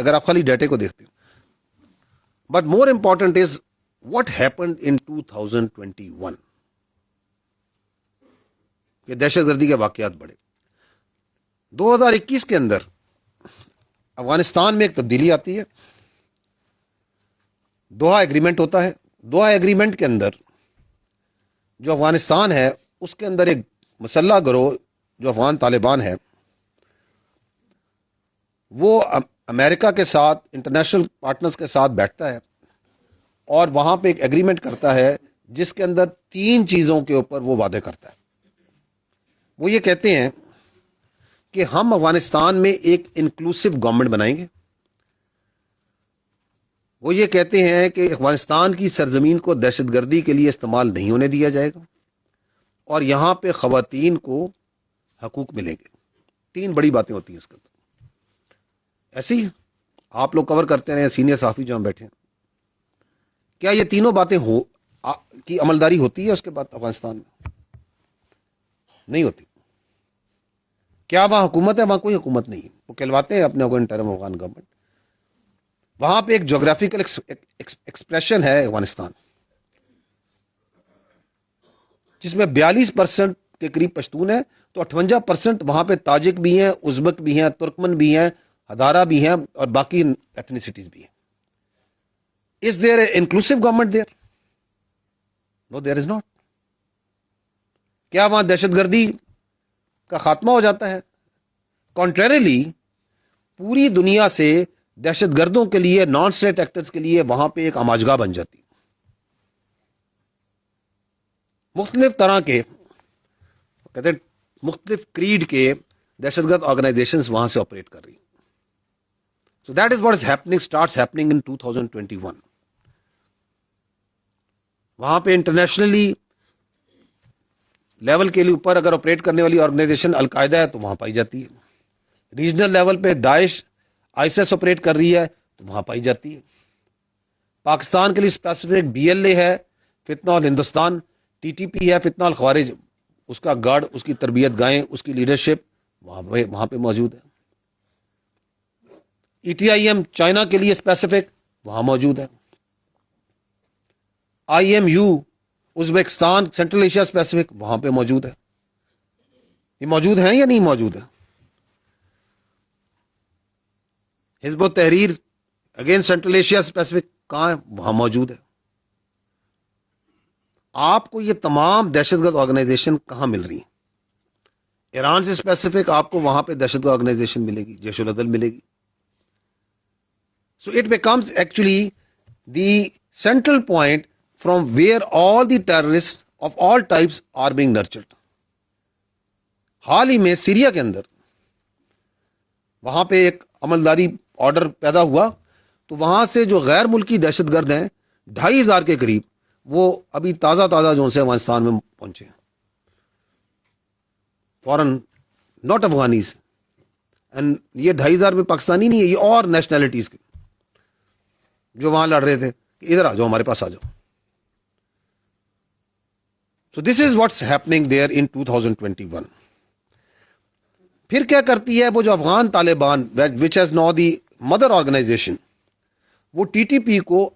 اگر آپ خالی ڈیٹے کو دیکھتے ہیں. But more important is what happened in 2021 کہ دہشت گردی کے واقعات بڑھے. 2021 کے اندر افغانستان میں ایک تبدیلی آتی ہے. دوحہ ایگریمنٹ ہوتا ہے. دوحہ ایگریمنٹ کے اندر جو افغانستان ہے اس کے اندر ایک مسلح گروہ جو افغان طالبان ہے وہ امریکہ کے ساتھ انٹرنیشنل پارٹنرز کے ساتھ بیٹھتا ہے اور وہاں پہ ایک ایگریمنٹ کرتا ہے جس کے اندر 3 چیزوں کے اوپر وہ وعدے کرتا ہے. وہ یہ کہتے ہیں کہ ہم افغانستان میں ایک انکلوسیو گورنمنٹ بنائیں گے. وہ یہ کہتے ہیں کہ افغانستان کی سرزمین کو دہشت گردی کے لیے استعمال نہیں ہونے دیا جائے گا اور یہاں پہ خواتین کو حقوق ملیں گے. 3 بڑی باتیں ہوتی ہیں اس کے اندر. ایسے ہی آپ لوگ کور کرتے رہے سینئر صحافی جو ہم بیٹھے ہیں. کیا یہ تینوں باتیں کی عملداری ہوتی ہے اس کے بعد افغانستان میں؟ نہیں ہوتی. کیا وہاں حکومت ہے؟ وہاں کوئی حکومت نہیں. وہ کہلواتے ہیں اپنے کو انٹرم افغان گورنمنٹ. وہاں پہ ایک جغرافیکل ایکسپریشن ہے افغانستان جس میں 42% کے قریب پشتون ہے تو 58% وہاں پہ تاجک بھی ہیں، ازبک بھی ہیں، ترکمن بھی ہیں، ہزارہ بھی ہیں اور باقی ایتھنیسٹیز بھی ہیں. Is there an inclusive government there? No, there is not. کیا وہاں دہشت گردی کا خاتمہ ہو جاتا ہے؟ کنٹریریلی پوری دنیا سے دہشت گردوں کے لیے، نان اسٹیٹ ایکٹرز کے لیے وہاں پہ ایک آماجگاہ بن جاتی. مختلف طرح کے کہتے ہیں مختلف کریڈ کے دہشت گرد آرگنائزیشنز وہاں سے آپریٹ کر رہی. So that is what is happening, starts happening in 2021. وہاں پہ انٹرنیشنلی لیول کے لیے اوپر اگر آپریٹ کرنے والی آرگنائزیشن القاعدہ ہے تو وہاں پائی جاتی ہے. ریجنل لیول پہ داعش ISIS آپریٹ کر رہی ہے تو وہاں پائی جاتی ہے. پاکستان کے لیے اسپیسیفک BLA ہے، فتنہ الہندوستان، TTP ہے، فتنہ الخوارج، اس کا گارڈ، اس کی تربیت گاہیں، اس کی لیڈرشپ وہاں پہ موجود ہے. ETIM چائنا کے لیے اسپیسیفک وہاں موجود ہے. IMU Uzbekistan central Asia specific وہاں پہ موجود ہے. یہ موجود ہیں یا نہیں موجود ہے؟ حزب التحریر اگین سینٹرل ایشیا اسپیسیفک کہاں ہے؟ وہاں موجود ہے. آپ کو یہ تمام دہشت گرد آرگنائزیشن کہاں مل رہی ہیں؟ ایران سے اسپیسیفک آپ کو وہاں پہ دہشت گرد آرگنائزیشن ملے گی، جیش العدل ملے گی. So it becomes actually the central point from where all the terrorists of all types are being nurtured. حال ہی میں سیریا کے اندر وہاں پہ ایک عملداری آرڈر پیدا ہوا تو وہاں سے جو غیر ملکی دہشت گرد ہیں 2500 کے قریب وہ ابھی تازہ جو سے افغانستان میں پہنچے ہیں. فورن ناٹ افغانیز. اینڈ یہ 2500 میں پاکستانی نہیں ہے، یہ اور نیشنلٹیز کے جو وہاں لڑ رہے تھے کہ ادھر آ جاؤ، ہمارے پاس آ جاؤ. So this is what's happening there in 2021. پھر کیا کرتی ہے وہ جو Afghan Taliban which has now the mother organization، وہ TTP کو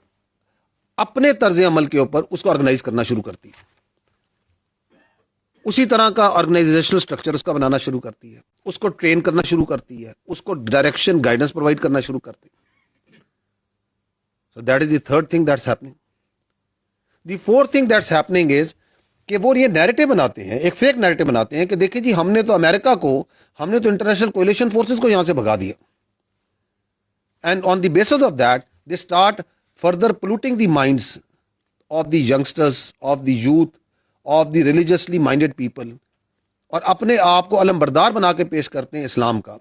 اپنے طرز عمل کے اوپر اس کو آرگنائز کرنا شروع کرتی ہے. اسی طرح کا آرگنائزیشنل اسٹرکچر اس کا بنانا شروع کرتی ہے، اس کو ٹرین کرنا شروع کرتی ہے، اس کو ڈائریکشن گائیڈنس پرووائڈ کرنا شروع کرتی ہے. So that is the third thing that's happening. The fourth thing that's happening is کہ وہ یہ نیریٹو بناتے ہیں، ایک فیک نیریٹو بناتے ہیں کہ دیکھیں جی ہم نے تو امریکہ کو، ہم نے تو انٹرنیشنل کولیشن فورسز کو یہاں سے بھگا دیا. And on the basis of that they start further polluting the minds of the youngsters, of the youth, of the religiously minded people, اور اپنے آپ کو علم بردار بنا کے پیش کرتے ہیں اسلام کا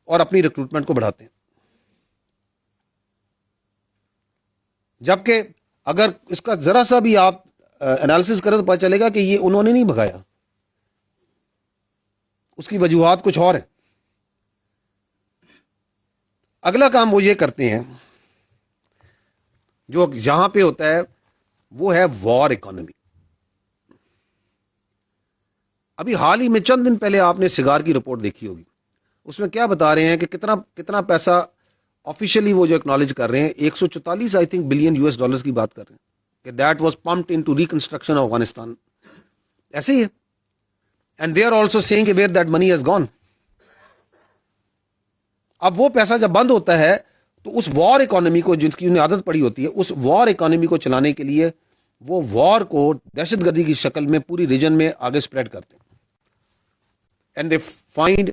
اور اپنی ریکروٹمنٹ کو بڑھاتے ہیں. جبکہ اگر اس کا ذرا سا بھی آپ انالیسس کریں تو پتہ چلے گا کہ یہ انہوں نے نہیں بھگایا، اس کی وجوہات کچھ اور ہیں. اگلا کام وہ یہ کرتے ہیں جو یہاں پہ ہوتا ہے وہ ہے وار اکانومی. ابھی حال ہی میں چند دن پہلے آپ نے سگار کی رپورٹ دیکھی ہوگی، اس میں کیا بتا رہے ہیں کہ کتنا پیسہ آفیشلی وہ جو اکنالج کر رہے ہیں 144 I think billion US dollars کی بات کر رہے ہیں کہ that was pumped into reconstruction of Afghanistan. ایسے ہی ہے. And they are also seeing کہ where that money has gone. اب وہ پیسہ جب بند ہوتا ہے تو اس وار اکانومی کو جس کی انہیں عادت پڑی ہوتی ہے اس وار اکانومی کو چلانے کے لیے وہ وار کو دہشت گردی کی شکل میں پوری ریجن میں آگے سپریڈ کرتے ہیں. And they find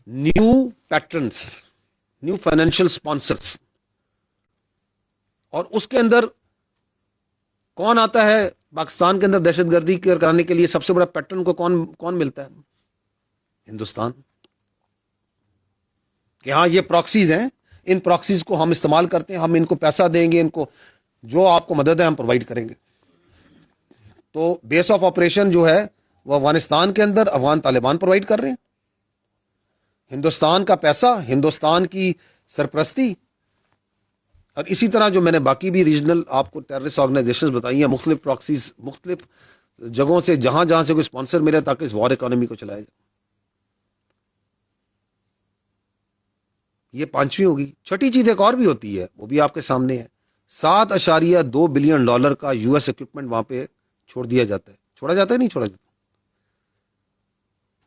new patterns, new financial sponsors. اور اس کے اندر کون آتا ہے پاکستان کے اندر دہشت گردی کرانے کے لیے؟ سب سے بڑا پیٹرن کو کون ملتا ہے؟ ہندوستان. کہ ہاں یہ پراکسیز ہیں, ان پراکسیز کو ہم استعمال کرتے ہیں, ہم ان کو پیسہ دیں گے, ان کو جو آپ کو مدد ہے ہم پرووائڈ کریں گے. تو بیس آف آپریشن جو ہے وہ افغانستان کے اندر افغان طالبان پرووائڈ کر رہے ہیں. ہندوستان کا پیسہ, ہندوستان کی سرپرستی. اور اسی طرح جو میں نے باقی بھی ریجنل آپ کو ٹیررسٹ آرگنائزیشنز بتائی ہیں, مختلف پراکسیز مختلف جگہوں سے, جہاں سے کوئی اسپانسر ملے تاکہ اس وار اکانومی کو چلایا جائے. یہ پانچویں ہوگی. چھٹی چیز ایک اور بھی ہوتی ہے, وہ بھی آپ کے سامنے ہے. $7.2 بلین کا US اکوپمنٹ وہاں پہ چھوڑ دیا جاتا ہے. چھوڑا جاتا ہے نہیں چھوڑا جاتا,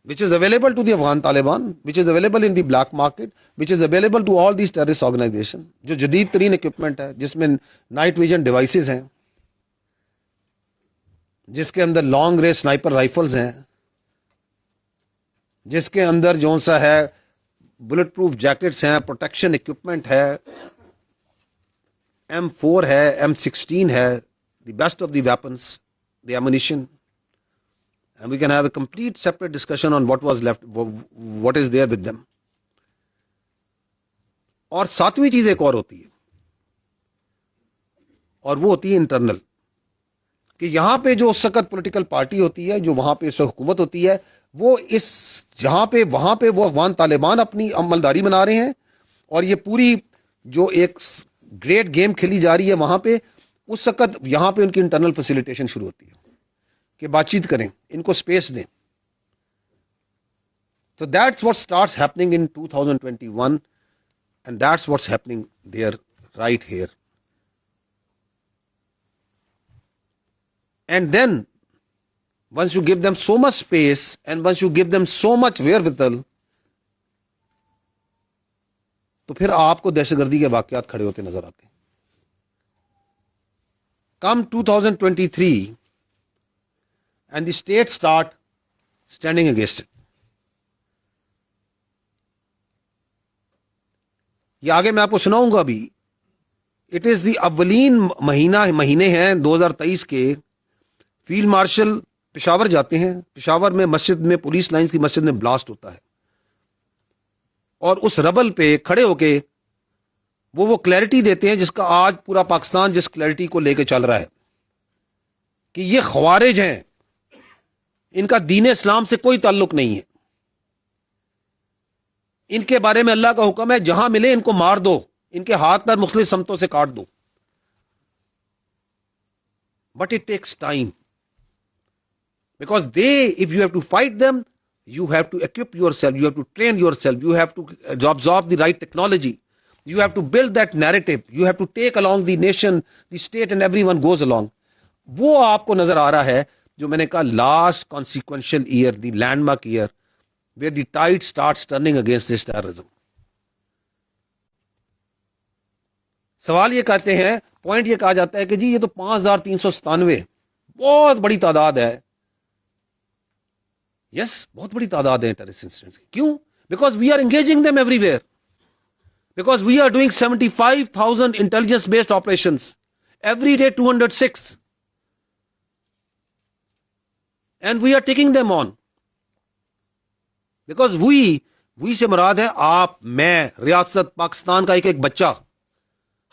which is available to the Afghan Taliban, which is available in the black market, which is available to all these terrorist organizations. جو جدید ترین اکوپمنٹ ہے جس میں نائٹ ویژن ڈیوائسز ہیں, جس کے اندر لانگ رینج سنائپر رائفلز ہیں, جس کے اندر جو سا ہے بلٹ پروف جیکٹس ہیں, پروٹیکشن اکوپمنٹ ہے, M4 ہے, M16 ہے, the best of the weapons, the ammunition. And we can have a complete separate discussion on what was left, what is there with them. اور ساتویں چیز ایک اور ہوتی ہے, اور وہ ہوتی ہے انٹرنل. کہ یہاں پہ جو اس وقت پولیٹیکل پارٹی ہوتی ہے, جو وہاں پہ اس وقت حکومت ہوتی ہے, وہ اس جہاں پہ وہاں پہ وہ افغان طالبان اپنی عملداری بنا رہے ہیں, اور یہ پوری جو ایک گریٹ گیم کھیلی جا رہی ہے وہاں پہ, اس وقت یہاں پہ ان کی انٹرنل فیسیلیٹیشن شروع ہوتی ہے کہ بات چیت کریں, ان کو سپیس دیں. So that's what starts happening in 2021 and that's what's happening there right here. And then once you give them so much space and once you give them so much wherewithal, تو پھر آپ کو دہشت گردی کے واقعات کھڑے ہوتے نظر آتے ہیں. Come 2023 and the state start standing against it. یہ آگے میں آپ کو سناؤں گا ابھی. اٹ از دی اولین مہینے ہیں 2023 کے. فیلڈ مارشل پشاور جاتے ہیں, پشاور میں مسجد میں, پولیس لائنز کی مسجد میں بلاسٹ ہوتا ہے, اور اس ربل پہ کھڑے ہو کے وہ کلیئرٹی دیتے ہیں جس کا آج پورا پاکستان جس کلیئرٹی کو لے کے چل رہا ہے کہ یہ خوارج ہیں, ان کا دین اسلام سے کوئی تعلق نہیں ہے, ان کے بارے میں اللہ کا حکم ہے جہاں ملے ان کو مار دو, ان کے ہاتھ پر مختلف سمتوں سے کاٹ دو. But it takes time. Because if you have to fight them, you have to equip yourself, you have to train yourself, you have to absorb the right technology, you have to build that narrative, you have to take along the nation, the state and everyone goes along. وہ آپ کو نظر آ رہا ہے جو میں نے کہا last consequential year, the landmark year, where the tide starts turning against this terrorism. سوال یہ کہتے ہیں, پوائنٹ یہ کہا جاتا ہے کہ جی یہ تو 5397 بہت بڑی تعداد ہے. یس, بہت بڑی تعداد ہے ٹیررسٹ انسیڈنٹس کی. کیوں؟ Because we are engaging them everywhere, because we are doing 75,000 intelligence based operations every day, 206, and we are taking them on. Because we سے مراد ہے آپ, میں, ریاست پاکستان کا ایک بچہ.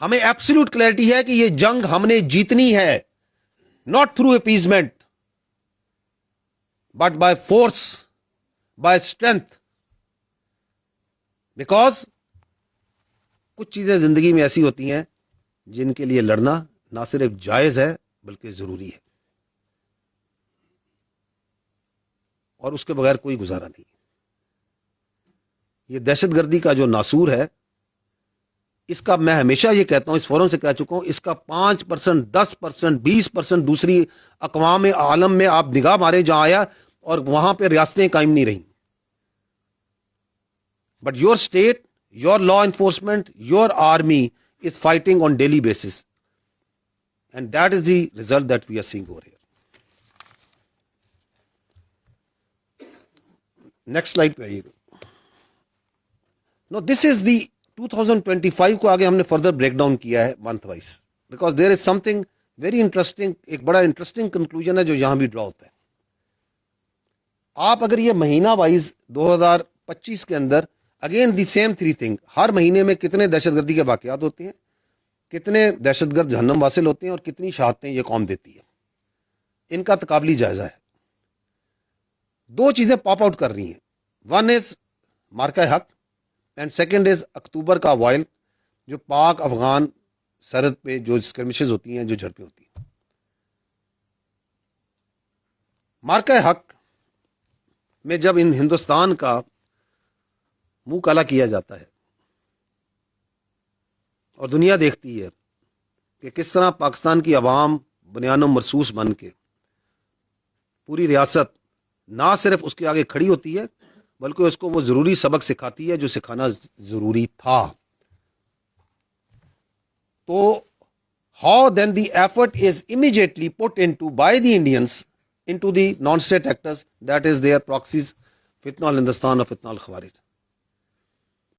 ہمیں ایبسولوٹ کلیئرٹی ہے کہ یہ جنگ ہم نے جیتنی ہے, not through appeasement but by force, by strength. Because کچھ چیزیں زندگی میں ایسی ہوتی ہیں جن کے لیے لڑنا نہ صرف جائز ہے بلکہ ضروری ہے, اور اس کے بغیر کوئی گزارا نہیں. یہ دہشت گردی کا جو ناسور ہے اس کا میں ہمیشہ یہ کہتا ہوں, اس فورم سے کہہ چکا ہوں, اس کا 5%, 10%, 20% دوسری اقوام عالم میں آپ نگاہ مارے جہاں آیا, اور وہاں پہ ریاستیں قائم نہیں رہیں. But your state, your law enforcement, your army is fighting on daily basis, and that is the result that we are seeing over here. Next slide پہ آئیے گا. نو دس از دی 2025 کو آگے ہم نے فردر بریک ڈاؤن کیا ہے month wise, because there is some thing very interesting. ایک بڑا انٹرسٹنگ کنکلوژن ہے جو یہاں بھی ڈرا ہوتا ہے. آپ اگر یہ مہینہ وائز 2025 کے اندر اگین دی سیم 3 تھنگ, ہر مہینے میں کتنے دہشت گردی کے واقعات ہوتے ہیں, کتنے دہشت گرد جہنم واصل ہوتے ہیں, اور کتنی شہادتیں یہ قوم دیتی ہے, ان کا تقابلی جائزہ ہے. 2 چیزیں پاپ آؤٹ کر رہی ہیں. ون از مارکہ حق, اینڈ سیکنڈ از اکتوبر کا وائل, جو پاک افغان سرحد پہ جو اسکرمشز ہوتی ہیں, جو جھڑپیں ہوتی ہیں. مارکہ حق میں جب ان ہندوستان کا منہ کالا کیا جاتا ہے اور دنیا دیکھتی ہے کہ کس طرح پاکستان کی عوام بنیان و مرصوص بن کے پوری ریاست نہ صرف اس کے آگے کھڑی ہوتی ہے, بلکہ اس کو وہ ضروری سبق سکھاتی ہے جو سکھانا ضروری تھا. تو how then the effort is immediately put into by the Indians into the non state actors, that is their proxies فتنہ الہندوستان اور فتنہ الخوارج.